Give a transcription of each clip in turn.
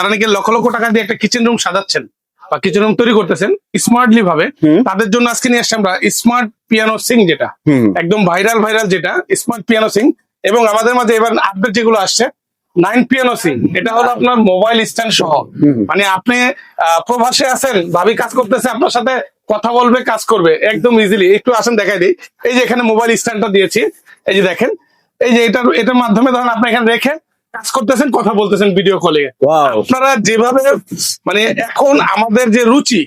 যারা নাকি লক্ষ লক্ষ টাকা দিয়ে একটা কিচেন রুম সাজাচ্ছেন বা কিচেন রুম তৈরি করতেছেন স্মার্টলি ভাবে, তাদের জন্য আজকে নিয়ে আসছি আমরা স্মার্ট পিয়ানো সিং, যেটা একদম ভাইরাল যেটা স্মার্ট পিয়ানো সিং। এবং আমাদের মাঝে এবার আপডেট যেগুলো আসছে 9 পিয়ানো সিং, এটা হলো আপনার মোবাইল স্ট্যান্ড সহ। মানে আপনি প্রবাসে আছেন, ভাবি কাজ করতেছে, আপনার সাথে কথা বলবে, কাজ করবে একদম ইজিলি। একটু আসেন দেখাই দিই। এই যে এখানে মোবাইল স্ট্যান্ডটা দিয়েছি, এই যে দেখেন, এই যে এটার মাধ্যমে ধরেন আপনি এখানে রেখে কাজ করতেছেন, কথা বলতেছেন ভিডিও কলে। আপনারা যেভাবে মানে এখন আমাদের যে রুচি,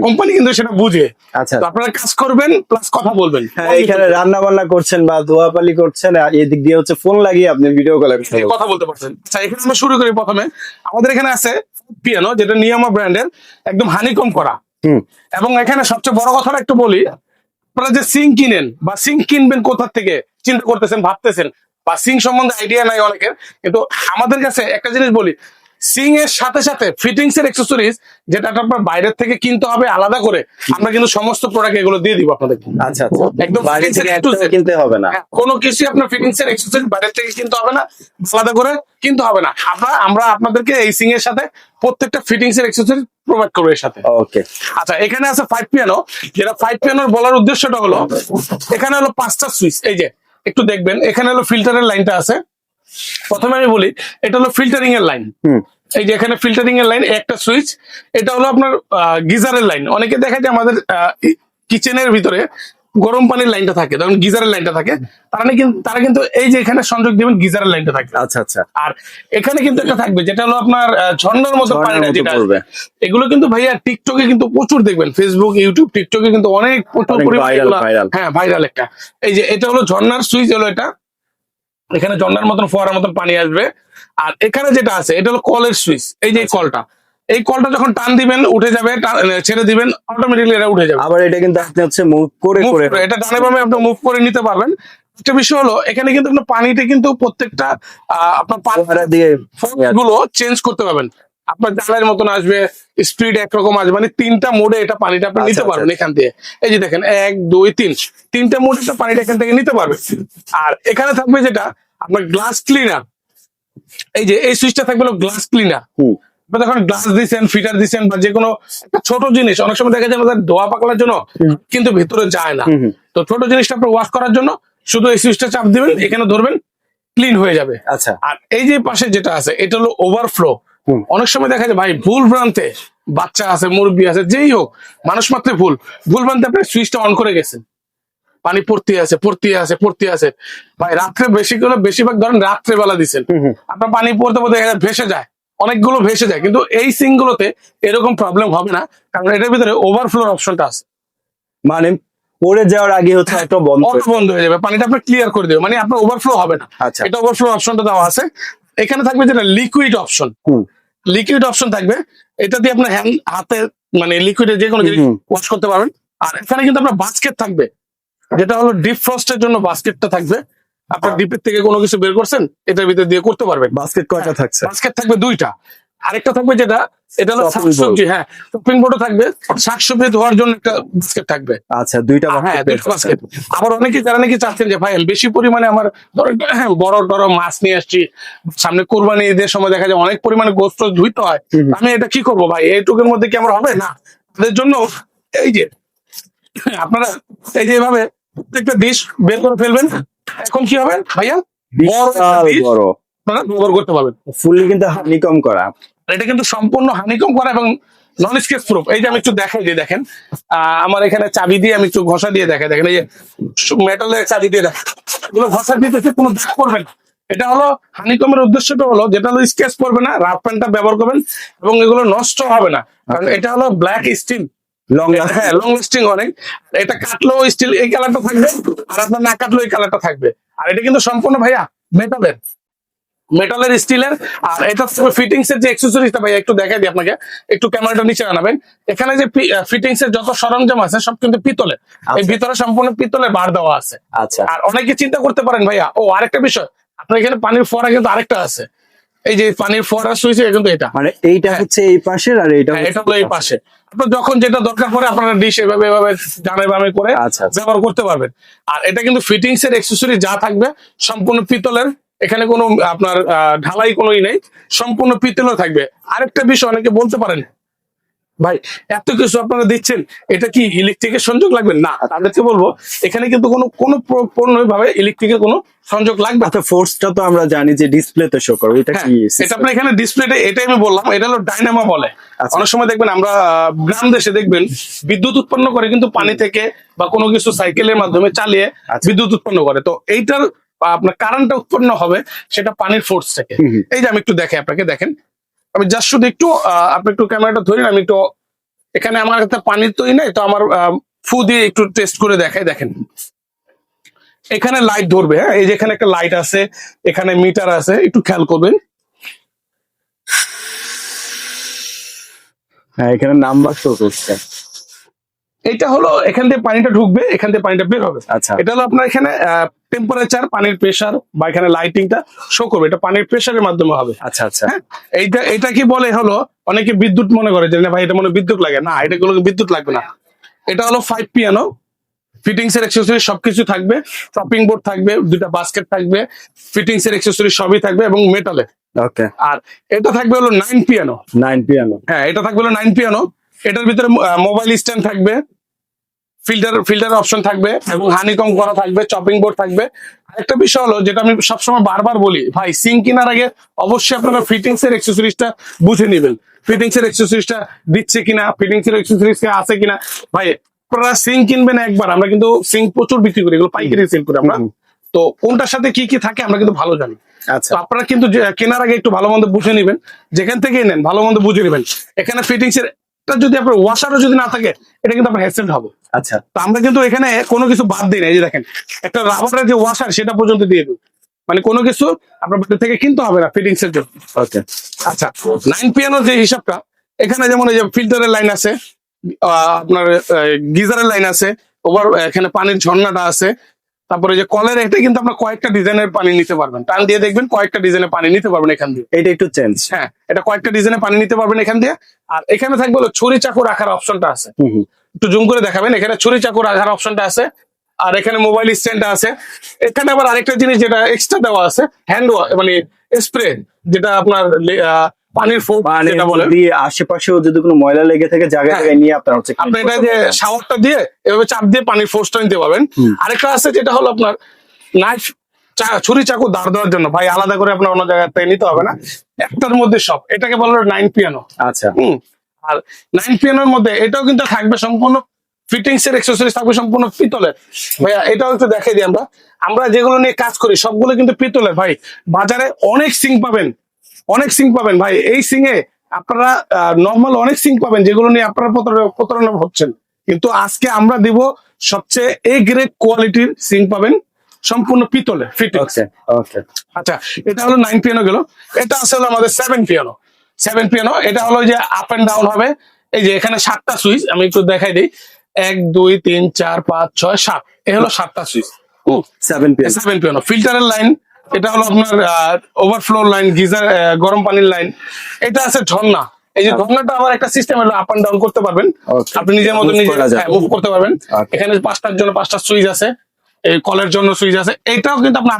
কোম্পানি কিন্তু সেটা বুঝে। আচ্ছা, তো আপনারা কাজ করবেন প্লাস কথা বলবেন। এখানে রান্না বান্না করছেন বা ধোয়াপালি করছেন, আর এদিক দিয়ে হচ্ছে ফোন লাগিয়ে আপনি ভিডিও কলে কথা বলতে পারছেন। আচ্ছা, এখানে আমরা শুরু করি। প্রথমে আমাদের এখানে আছে পিয়ানো, যেটা নিয়ামা ব্র্যান্ডের, একদম হানিকম করা। এবং এখানে সবচেয়ে বড় কথাটা একটু বলি, আপনারা যে সিং কিনেন বা সিং কিনবেন কোথা থেকে চিন্তা করতেছেন, ভাবতেছেন, বা সিং সম্বন্ধে আইডিয়া নাই অনেকের, কিন্তু আমাদের কাছে একটা জিনিস বলি, সিং এর সাথে সাথে ফিটিংস এর অ্যাকসেসরিজ, যেটা আপনার বাইরের থেকে কিনতে হবে আলাদা করে, আমরা কিন্তু সমস্ত প্রোডাক্ট এগুলো দিয়ে দিব আপনাদের। আচ্ছা আচ্ছা, একদম বাইরে থেকে কিনতে হবে না, কোনো কিছু আপনার ফিটিংস এর অ্যাকসেসরিজ বাইরে থেকে কিনতে হবে না, আলাদা করে কিনতে হবে না। আমরা আপনাদেরকে এই সিং এর সাথে প্রত্যেকটা ফিটিংস এর অ্যাকসেসরিজ প্রোভাইড করবো এর সাথে। ওকে। আচ্ছা, এখানে আছে 5 পিয়ানো, যেটা 5 পিয়ানোর বলার উদ্দেশ্যটা হলো, এখানে হলো 5টা সুইচ। এই যে একটু দেখবেন, এখানে হলো ফিল্টারের লাইনটা আছে। প্রথমে আমি বলি, এটা হলো ফিল্টারিং এর লাইন। এই যে এখানে ফিল্টারিং এর লাইন, একটা সুইচ। এটা হলো আপনার গিজারের লাইন। অনেকে দেখা যায় আমাদের কিচেনের ভিতরে গরম পানির লাইনটা থাকে, তখন গিজারের লাইনটা থাকে, তারা কিন্তু এই যে এখানে সংযোগ দিবেন, গিজারের লাইনটা থাকে। আচ্ছা আচ্ছা। আর এখানে কিন্তু একটা থাকবে, যেটা হলো আপনার ঝর্ণার মতো পানিটা যেটা আসবে। এগুলো কিন্তু ভাইয়া টিকটকে কিন্তু প্রচুর দেখবেন, ফেসবুক, ইউটিউব, টিকটকে কিন্তু অনেক প্রচুর পরিমাণে হ্যাঁ ভাইরাল একটা। এই যে এটা হলো ঝর্ণার সুইচ, হলো এটা। এখানে ঝর্ণার মতন ফোয়ারার মতন পানি আসবে। আর এখানে যেটা আছে, এটা হলো কলের সুইচ। এই যে কলটা, এই কলটা যখন টান দিবেন উঠে যাবে, ছেড়ে দিবেন অটোমেটিক্যালি এটা উঠে যাবে। আবার এটা কিন্তু আপনি হচ্ছে মুভ করে এটা ডানে বামে আপনি মুভ করে নিতে পারবেন। একটা বিষয় হলো, এখানে কিন্তু আপনার পানিটা কিন্তু প্রত্যেকটা আপনার গুলো চেঞ্জ করতে পারবেন। আপনার জালের মতন আসবে, স্পিড একরকম আসবে, মানে 3টা মোডে এটা পানিটা আপনি নিতে পারবেন এখান থেকে। এই যে দেখেন 1 2 3, 3টা মোডে পানিটা এখান থেকে নিতে পারবেন। আর এখানে থাকবে যেটা আপনার গ্লাস ক্লিনার। এই যে এই সুইচটা থাকবে গ্লাস ক্লিনার। যখন গ্লাস দিচ্ছেন, ফিটার দিচ্ছেন, বা যে কোনো একটা ছোট জিনিস, অনেক সময় দেখা যায় আমাদের ধোয়া পাকলার জন্য কিন্তু ভিতরে যায় না, তো ছোট জিনিসটা আপনার ওয়াশ করার জন্য শুধু এই সুইচটা চাপ দিবেন, এখানে ধরবেন, ক্লিন হয়ে যাবে। আচ্ছা। আর এই যে পাশে যেটা আছে, এটা হলো ওভারফ্লো। অনেক সময় দেখা যায় ভাই ভুল ভ্রান্তে, বাচ্চা আছে, মুরব্বী আছে, যেই হোক, মানুষ মাত্র ভুল ভ্রান্তে আপনি সুইচটা অন করে গেছেন, পানি পড়তে আছে ভাই। রাত্রে বেশিরভাগ ধরেন রাত্রে বেলা দিচ্ছেন, আপনার পানি পড়তে ভেসে যায়, অনেকগুলো ভেসে যায়। কিন্তু এই সিং গুলোতে এরকম প্রবলেম হবে না, কারণ এটার ভিতরে ওভারফ্লোর অপশনটা আছে। মানে পড়ে যাওয়ার আগে হচ্ছে একটা বন্ধ হয়ে যাবে, পানিটা আপনার ক্লিয়ার করে দেবে, মানে আপনার ওভারফ্লো হবে না। আচ্ছা, এটা ওভারফ্লো অপশনটা দেওয়া আছে। এখানে থাকবে যেটা লিকুইড অপশন থাকবে, এটা দিয়ে আপনার হাতে মানে লিকুইডে যে কোনো জিনিস ওয়াশ করতে পারবেন। আর এখানে কিন্তু আপনার বাস্কেট থাকবে, যেটা হলো ডিপ ফ্রস্টের জন্য বাস্কেটটা থাকবে। আপনার ডিপের থেকে কোনো কিছু বের করছেন, এটার ভিতরে দিয়ে করতে পারবেন। বাস্কেট কয়টা থাকছে? বাস্কেট থাকবে 2টা। আরেকটা থাকবে যেটা, এটা হলো শাকসবজি, হ্যাঁ চপিং বোর্ডও থাকবে, শাকসবজি ধোয়ার জন্য একটা বাস্কেট থাকবে। আচ্ছা, 2টা বাস্কেট। আবার যারা নাকি চাচ্ছেন যে ভাই বেশি পরিমাণে আমার বড় মাছ নিয়ে আসছি, সামনে কোরবানি ঈদের সময় দেখা যায় অনেক পরিমাণে গোস্ত ধুইতে হয়, আমি এটা কি করবো ভাই, এইটুকুর মধ্যে কি আমার হবে না? তাদের জন্য এই যে আপনারা এই যে এভাবে প্রত্যেকটা ডিশ বের করে ফেলবেন। এখন কি হবে ভাইয়া, ব্যবহার করতে পারবেন। ফুললি কিন্তু হানিকম করা, এটা কিন্তু সম্পূর্ণ হানিকম করা এবং নন স্কেচ প্রুফ। এই যে আমি একটু দেখাই দিয়ে দেখেন, আমার এখানে চাবি দিয়ে আমি একটু ঘষা দিয়ে দেখেন, এই যে মেটালের চাবি দিয়ে দেখেন, এগুলো ঘষা দিতেছে, কোনো দাগ পড়বে না। এটা হলো হানিকমের উদ্দেশ্যটা হলো, যেটা হলো স্কেচ পড়বে না, রাফ প্যান্টটা ব্যবহার করবেন এবং এগুলো নষ্ট হবে না, কারণ এটা হলো ব্ল্যাক স্টিল, লং লাস্টিং অনেক। এটা কাটলেও স্টিল এই কালারটা থাকবে, আর আপনার না কাটলেও এই কালারটা থাকবে। আর এটা কিন্তু সম্পূর্ণ ভাইয়া মেটালের স্টিলের। আর এটা ফিটিংস এর যে অ্যাকসেসরিজটা ভাইয়া একটু দেখাই দিই আপনাকে, একটু ক্যামেরাটা নিচে আনাবেন। এখানে যে ফিটিংস এর যত সরঞ্জাম আছে সব কিন্তু পিতলের, এই ভিতরে সম্পূর্ণ পিতলের বার দেওয়া আছে। আচ্ছা। আর অনেকে চিন্তা করতে পারেন ভাইয়া, আরেকটা বিষয়, আপনার এখানে পানির ফোয়ারা কিন্তু আরেকটা আছে, এই যে পানির ফোয়ারা সুইচ, কিন্তু এটা মানে এইটা হচ্ছে এই পাশের, আর এটা হলো এই পাশে। আপনার যখন যেটা দরকার পড়ে আপনারা ডিশ এভাবে ডানে বামে করে ব্যবহার করতে পারবেন। আর এটা কিন্তু ফিটিংস এর অ্যাকসেসরি যা থাকবে সম্পূর্ণ পিতলের, এখানে কোনো আপনার ঢালাই কোনোই নেই, সম্পূর্ণ পিতলের থাকবে। আরেকটা বিষয় অনেকে বলতে পারেন ভাই এত কিছু আপনারা দিচ্ছেন, এটা কি ইলেকট্রিকের সংযোগ লাগবে? না, তাদেরকে বলবো এখানে কিন্তু কোনো ভাবে ইলেকট্রিকের কোনো সংযোগ লাগবে না। আচ্ছা, ফোর্সটা তো আমরা জানি যে ডিসপ্লেতে শো করে, এটা হ্যাঁ, কি এটা আপনার এখানে ডিসপ্লেতে, এটাই আমি বললাম, এটা হলো ডাইনামো বলে। আচ্ছা। অনেক সময় দেখবেন আমরা গ্রাম দেশে দেখবেন বিদ্যুৎ উৎপন্ন করে কিন্তু পানি থেকে বা কোনো কিছু সাইকেলের মাধ্যমে চালিয়ে আচ্ছা। বিদ্যুৎ উৎপন্ন করে। তো এইটার আপনার কারেন্টটা উৎপন্ন হবে সেটা পানির ফোর্স থেকে। হুম হুম। এই যে আমি একটু দেখাই আপনাকে, দেখেন আমি জাস্ট শুধু একটু আপনি একটু ক্যামেরাটা ধরেন, আমি একটু এখানে আমার একটা পানির তৈরি নাই তো আমার ফু দিয়ে একটু টেস্ট করে দেখাই। দেখেন এখানে লাইট ধরবে, হ্যাঁ এই যে এখানে একটা লাইট আছে, এখানে মিটার আছে, একটু খেয়াল করবেন। হ্যাঁ, এখানে নাম্বার শো করছে। এটা হলো এখান থেকে পানিটা ঢুকবে, এখান থেকে পানিটা বের হবে। আচ্ছা। এটা হলো আপনার এখানে টেম্পারেচার, পানির প্রেসার বা এখানে লাইটিংটা শো করবে, এটা পানির প্রেসারের মাধ্যমে হবে। আচ্ছা আচ্ছা। হ্যাঁ, এটা কি বলে হলো অনেকে বিদ্যুৎ মনে করে যে না ভাই এটা মনে হয় বিদ্যুৎ লাগে, না এটা গুলোকে বিদ্যুৎ লাগবে না। এটা হলো 5 পিয়ানো, ফিটিংস এর অ্যাকসেসরি সবকিছু থাকবে, চপিং বোর্ড থাকবে, দুইটা বাস্কেট থাকবে, ফিটিংস এর অ্যাকসেসরি সবই থাকবে এবং মেটালে। ওকে। আর এটা থাকবে হলো 9 পিয়ানো। 9 পিয়ানো। হ্যাঁ, এটা থাকবে হলো 9 পিয়ানো। এটার ভিতরে মোবাইল স্ট্যান্ড থাকবে, ফিল্টার অপশন থাকবে এবং হানিকম করা থাকবে, চপিং বোর্ড থাকবে। আরেকটা বিষয় হলো যেটা আমি সবসময় বারবার বলি, ভাই সিঙ্ক কেনার আগে অবশ্যই আপনারা ফিটিংস এর অ্যাকসেসরিজটা বুঝে নেবেন, ফিটিংস এর অ্যাকসেসরিজটা দিচ্ছে কিনা, ফিটিংস এর অ্যাকসেসরিজ আছে কিনা। ভাই আপনারা সিঙ্ক কিনবেন একবার, আমরা কিন্তু সিঙ্ক প্রচুর বিক্রি করি, এগুলো পাইকারি সেল করি আমরা। তো কোনটার সাথে কি কি থাকে আমরা কিন্তু ভালো জানি। আচ্ছা। তো আপনারা কিন্তু কেনার আগে একটু ভালো মন্দ বুঝে নেবেন, যেখান থেকে নেন ভালো মন্দ বুঝে নেবেন। এখানে ফিটিংস এর যদি আপনার ওয়াশারও যদি না থাকে, এটা কিন্তু আপনার হ্যাসেল হবে। আচ্ছা। তো আমরা কিন্তু এখানে কোনো কিছু বাদ দিই না, এই যে দেখেন একটা রাবারের যে ওয়াশার সেটা পর্যন্ত দিয়ে দিই, মানে কোনো কিছু আপনার বাড়ি থেকে কিনতে হবে না ফিটিংস এর জন্য। ওকে। আচ্ছা, 9 পিয়ানোর যে হিসাবটা, এখানে যেমন এই যে ফিল্টারের লাইন আছে, আপনার গিজারের লাইন আছে, ওভার এখানে পানির ঝর্ণাটা আছে, তারপরে যে কলের এটা কিন্তু আপনার কয়েকটা ডিজাইনের পানি নিতে পারবেন, টান দিয়ে দেখবেন কয়েকটা ডিজাইনের পানি নিতে পারবেন এখান দিয়ে। এটা একটু চেঞ্জ। হ্যাঁ, এটা কয়েকটা ডিজাইনের পানি নিতে পারবেন এখান দিয়ে। আর এখানে থাকবে হলো ছুরি চাকু রাখার অপশনটা আছে, হুম হুম। একটু জুম করে দেখাবেন, এখানে ছুরি চাকু রাখার অপশনটা আছে। আর এখানে মোবাইল স্ট্যান্ডটা আছে। এখানে আবার আরেকটা জিনিস যেটা এক্সট্রা দেওয়া আছে, হ্যান্ড মানে স্প্রে, যেটা আপনার পানির ফোর্স মানে যেটা বলে। যদি আশেপাশেও যদি কোনো ময়লা লেগে থাকে জায়গায় হ্যাঁ। জায়গায় নিয়ে আপনার হচ্ছে আপনি এটা যে শাওয়ারটা দিয়ে এভাবে চাপ দিয়ে পানির ফোর্সটা নিতে পারবেন। আরেকটা আছে যেটা হলো আপনার নাইফ, ছুরি চাকু দাঁড় দেওয়ার জন্য, ভাই আলাদা করে আপনার অন্য জায়গায় নিতে হবে না, একটার মধ্যে সব। এটাকে বলা হয় 9 পিয়ানো। আচ্ছা। আর 9 পিয়ানোর মধ্যে এটাও কিন্তু থাকবে সম্পূর্ণ ফিটিংস এর অ্যাকসেসরিজ থাকবে সম্পূর্ণ পিতলের। ভাইয়া এটাও একটু দেখাই দিই, আমরা যেগুলো নিয়ে কাজ করি সবগুলো কিন্তু পিতলের। ভাই বাজারে অনেক সিঙ্ক পাবেন, অনেক সিঙ্ক পাবেন ভাই, এই সিঙ্কে আপনারা নর্মাল অনেক সিঙ্ক পাবেন যেগুলো নিয়ে আপনারা প্রতারণা হচ্ছেন, কিন্তু আজকে আমরা দিব সবচেয়ে এ গ্রেড কোয়ালিটির সিঙ্ক পাবেন, সম্পূর্ণ পিতলের ফিটিংস। ওকে ওকে। আচ্ছা, এটা হলো 9 পিয়ানো গেল। এটা আছে হলো আমাদের 7 পিয়ানো। 7 পিয়ানো এটা হলো যে আপ এন্ড ডাউন হবে। এই যে এখানে 7টা সুইচ, আমি একটু দেখাই দিই, 1 2 3 4 5 6 7, এই হলো 7টা সুইচ। 7 পিয়ানো। 7 পিয়ানো ফিল্টারের লাইন, এটা হলো আপনার ওভারফ্লো লাইন, গিজার গরম পানির লাইন। এটা আছে ঝর্ণা, এই যে ঝর্ণাটা আবার একটা সিস্টেম হলো আপ এন্ড ডাউন করতে পারবেন, Okay. আপনি নিজের মতো Move নিজে করা যাবে। মুভ করতে পারবেন। Okay. এখানে 5টার জন্য 5টা সুইচ আছে, এই কলের জন্য সুইচ আছে, এটাও কিন্তু আপনি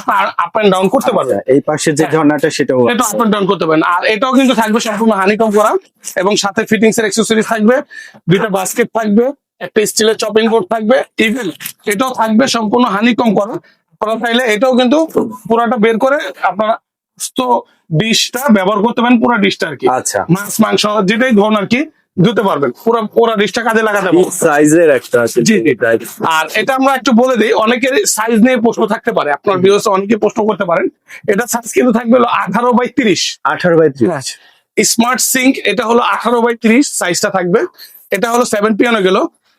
আপ এন্ড ডাউন করতে পারবেন। এই পাশে যে ঝর্ণাটা সেটাও এটা আপ এন্ড ডাউন করতে পারেন। আর এটাও কিন্তু থাকবে সম্পূর্ণ হানিকম করা এবং সাথে ফিটিংস এর অ্যাকসেসরিজ থাকবে, দুইটা বাস্কেট থাকবে, একটা স্টিলের চপিং বোর্ড থাকবে, ইভেন এটাও থাকবে সম্পূর্ণ হানিকম করা। আপনারা চাইলে এটাও কিন্তু পুরাটা বের করে আপনারা তো ডিশটা ব্যবহার করতে পারেন, পুরো ডিশটা আর কি। আচ্ছা। মাছ মাংস যেটাই ধরুন আর কি ধুতে পারবেন, পুরো ডিশটা কাজে লাগাতে পারবেন। সাইজের একটা আছে। জি জি। আর এটা আমরা একটু বলে দিই, অনেকের সাইজ নিয়ে প্রশ্ন থাকতে পারে, আপনার ভিউয়ার্স অনেকে প্রশ্ন করতে পারেন। এটা সাইজ কিন্তু থাকবে হলো 18/30। 18/30। স্মার্ট সিঙ্ক এটা হলো 18/30 সাইজটা থাকবে। এটা হলো 7 পিয়ানো গেল,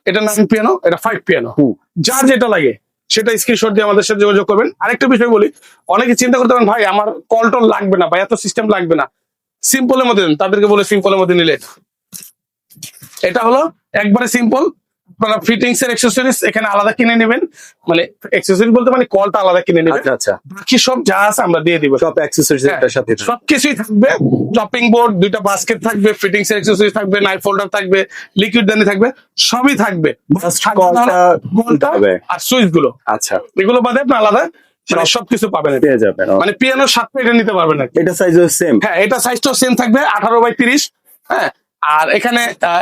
এটা 9 পিয়ানো, এটা 5 পিয়ানো। যার যেটা লাগে সেটা স্ক্রিনশট দিয়ে আমাদের সাথে যোগাযোগ করবেন। আরেকটা বিষয় বলি, অনেকে চিন্তা করতে পারেন ভাই আমার কল টল লাগবে না, ভাই এত সিস্টেম লাগবে না, সিম্পলের মধ্যে দেন, তাদেরকে বলে সিম্পলের মধ্যে নিলে এটা হলো একবারে সিম্পল। আপনারা ফিটিংস এর অ্যাকসেসরিজ এখানে আলাদা কিনে নেবেন, মানে অ্যাকসেসরিজ বলতে মানে কলটা আলাদা কিনে নেবেন, আচ্ছা আচ্ছা। বাকি সব যা আছে আমরা দিয়ে দিব। সব অ্যাকসেসরিজ এর সাথে থাকবে। সবকিছুই থাকবে, চপিং বোর্ড, দুইটা বাস্কেট থাকবে, ফিটিংস এর অ্যাকসেসরিজ থাকবে, নাইফ হোল্ডার থাকবে, লিকুইড দানি থাকবে, সবই থাকবে। Just থাকবে না হলে কলটা কলটা হবে। আর সুইচ গুলো, আচ্ছা। এগুলো বাদে আপনি আলাদা মানে সবকিছু পাবেন এটা। পেয়ে যাবেন। মানে পিয়ানোর সাথে এটা নিতে পারবেন আর কি। এটা সাইজ সেম। হ্যাঁ, এটা সাইজটাও সেম থাকবে 18x30। হ্যাঁ, আর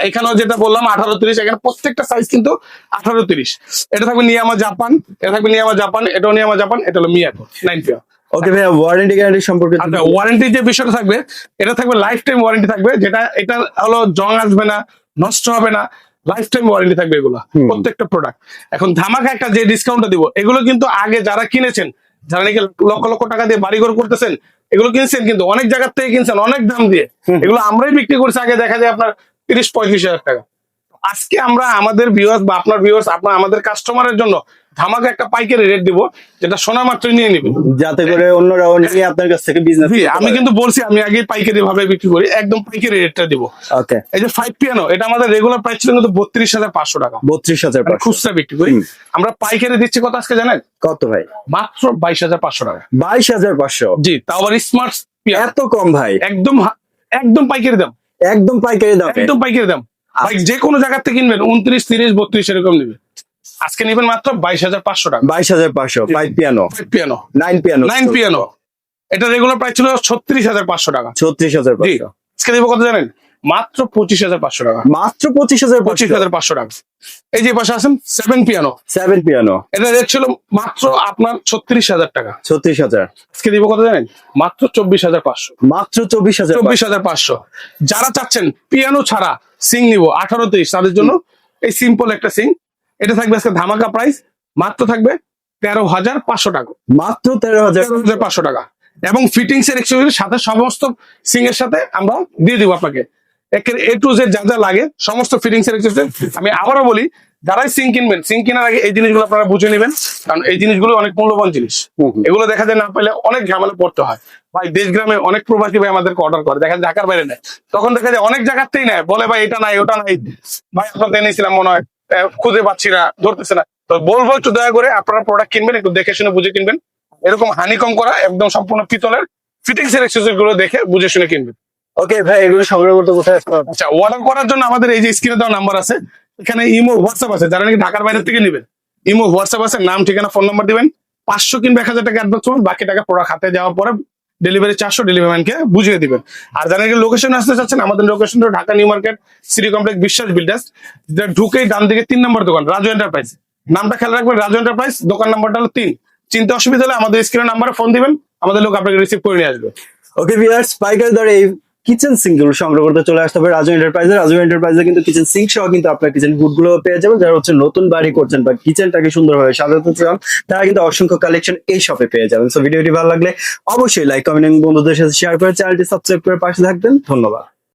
এখানেও যেটা বললাম 18-30, এখানে প্রত্যেকটা সাইজ কিন্তু 18-30। এটা থাকবে নিয়ামা জাপান, এটা থাকবে নিয়ামা জাপান, এটাও নিয়ামা জাপান, এটা হলো মিয়াকো 9 পিয়া। ওকে ভাইয়া, ওয়ারেন্টি গ্যারান্টি সম্পর্কে আচ্ছা, ওয়ারেন্টি যে বিষয়টা থাকবে, এটা থাকবে লাইফ টাইম ওয়ারেন্টি থাকবে, যেটা এটা হলো জং আসবে না, নষ্ট হবে না, লাইফ টাইম ওয়ারেন্টি থাকবে এগুলো প্রত্যেকটা প্রোডাক্ট। এখন ধামাকা একটা যে ডিসকাউন্টটা দিব, এগুলো কিন্তু আগে যারা কিনেছেন, যারা নাকি লক্ষ লক্ষ টাকা দিয়ে বাড়িঘর করতেছেন, এগুলো কিনছেন কিন্তু অনেক জায়গার থেকে কিনছেন অনেক দাম দিয়ে, এগুলো আমরাই বিক্রি করছি আগে দেখা যায় আপনার 30-35 হাজার টাকা। আজকে আমরা আমাদের ভিউয়ার্স বা আপনার ভিউয়ার্স, আপনার আমাদের কাস্টমারের জন্য ধামাকা একটা পাইকারি রেট দিব, যেটা শোনা মাত্রই নিয়ে নেবেন, যাতে করে অন্যরাও নিয়ে আপনার কাছ থেকে বিজনেস। আমি কিন্তু বলছি আমি আগে পাইকারি ভাবে বিক্রি করি, একদম পাইকারি রেটটা দিব। ওকে, এই যে 5 পিয়ানো, এটা আমাদের রেগুলার প্রাইস ছিল কিন্তু 32,500 টাকা, 32,000 মানে খুচরা বিক্রি করি। আমরা পাইকারি দিচ্ছি কত আজকে জানেন? কত ভাই? মাত্র 22,500 টাকা। 22,500? জি, তাও আবার স্মার্ট পিয়ানো। এত কম ভাই? একদম একদম পাইকারি দাম, একদম পাইকারি দাম। একদম পাইকারি দাম ভাই, যে কোনো জায়গা থেকে কিনবেন 29, 30, 32 এরকম নেবেন, আজকে নেবেন মাত্র 22,500 টাকা। 22,500 5 পিয়ানো, 5 পিয়ানো, 9 পিয়ানো, 9 পিয়ানো। এটা রেগুলার প্রাইস ছিল 36,500 টাকা। 36,500। আজকে দেবো কত জানেন? মাত্র 25,500 টাকা। মাত্র 25,500? 25,500 টাকা। এই যে পাশে আছেন 7 পিয়ানো, 7 পিয়ানো, এটা রেট ছিল মাত্র আপনার 36,000 টাকা। 36,000। আজকে দিব কত জানেন? মাত্র 24,500। মাত্র 24,000? 24,500। যারা চাচ্ছেন পিয়ানো ছাড়া সিং নিব 18-30, তাদের জন্য এই সিম্পল একটা সিং, এটা থাকবে আজকে ধামাকা প্রাইস, মাত্র থাকবে 13,500 টাকা। মাত্র 13,000? 13,500 টাকা। এবং ফিটিংস এর এক্সেসরিজ সাথে সমস্ত সিং এর সাথে আমরা দিয়ে দিব আপনাকে, একের A to Z যা যা লাগে সমস্ত ফিটিংস এর এক্সেসরিজ। আমি আবারও বলি, যারাই সিং কিনবেন, সিং কেনার আগে এই জিনিসগুলো আপনারা বুঝে নেবেন, কারণ এই জিনিসগুলো অনেক মূল্যবান জিনিস। এগুলো দেখা যায় না পেলে অনেক ঝামেলা পড়তে হয় ভাই। দেশ গ্রামে অনেক প্রবাসী ভাই আমাদেরকে অর্ডার করে, দেখা যায় ঢাকার বাইরে নেয়, তখন দেখা যায় অনেক জায়গাতেই নেয়, বলে ভাই এটা নাই ওটা নাই, ভাই আপনার এনেছিলাম মনে হয়, খুঁজে পাচ্ছি না, ধরতেছে না। তো বলবো একটু দয়া করে আপনারা প্রোডাক্ট কিনবেন একটু দেখে শুনে বুঝে কিনবেন, এরকম হানিকম করা একদম সম্পূর্ণ পিতলের ফিটিংস এর এক্সেসরিজ গুলো দেখে বুঝে শুনে কিনবেন। ওকে ভাই, এগুলো সংগ্রহ করতে কোথায় আসতে হবে? আচ্ছা, অর্ডার করার জন্য আমাদের এই যে স্ক্রিনে দেওয়া নাম্বার আছে, এখানে ইমো হোয়াটসঅ্যাপ আছে, যারা নাকি ঢাকার বাইরে থেকে নেবেন ইমো হোয়াটসঅ্যাপ আছে, নাম ঠিকানা ফোন নাম্বার দিবেন, 500 কিংবা 1,000 টাকা অ্যাডভান্স করবেন, বাকি টাকা প্রোডাক্ট হাতে যাওয়ার পরে ডেলিভারি 400 ডেলিভারি ম্যানকে বুঝিয়ে দিবেন। আর যারা নাকি লোকেশন আসতে চাচ্ছেন, আমাদের লোকেশন হলো Dhaka new market, city complex, বিশ্বাস বিল্ডার্স, যেটা ঢুকেই ডান দিকে 3 নম্বর দোকান, রাজু এন্টারপ্রাইজ। নামটা খেয়াল রাখবেন, রাজু এন্টারপ্রাইজ, দোকান নাম্বারটা হলো 3। চিন্তা অসুবিধা হলে আমাদের স্ক্রিনের নাম্বারে ফোন দিবেন, আমাদের লোক আপনাকে রিসিভ করে নিয়ে আসবে। ওকে ভিউয়ার্স, পাইকারি দরে এই কিচেন সিঙ্ক গুলো সংগ্রহ করতে চলে আসতে হবে রাজু এন্টারপ্রাইজে। রাজু এন্টারপ্রাইজে কিন্তু কিচেন সিঙ্ক সহ কিন্তু আপনার কিচেন গুড গুলো পেয়ে যাবেন। যারা হচ্ছে নতুন বাড়ি করছেন বা কিচেনটাকে সুন্দরভাবে সাজাতে চান, তারা কিন্তু অসংখ্য কালেকশন এই শপে পেয়ে যাবেন। সো ভিডিওটি ভালো লাগলে অবশ্যই লাইক, কমেন্ট এবং বন্ধুদের সাথে শেয়ার করে চ্যানেলটি সাবস্ক্রাইব করে পাশে থাকবেন। ধন্যবাদ।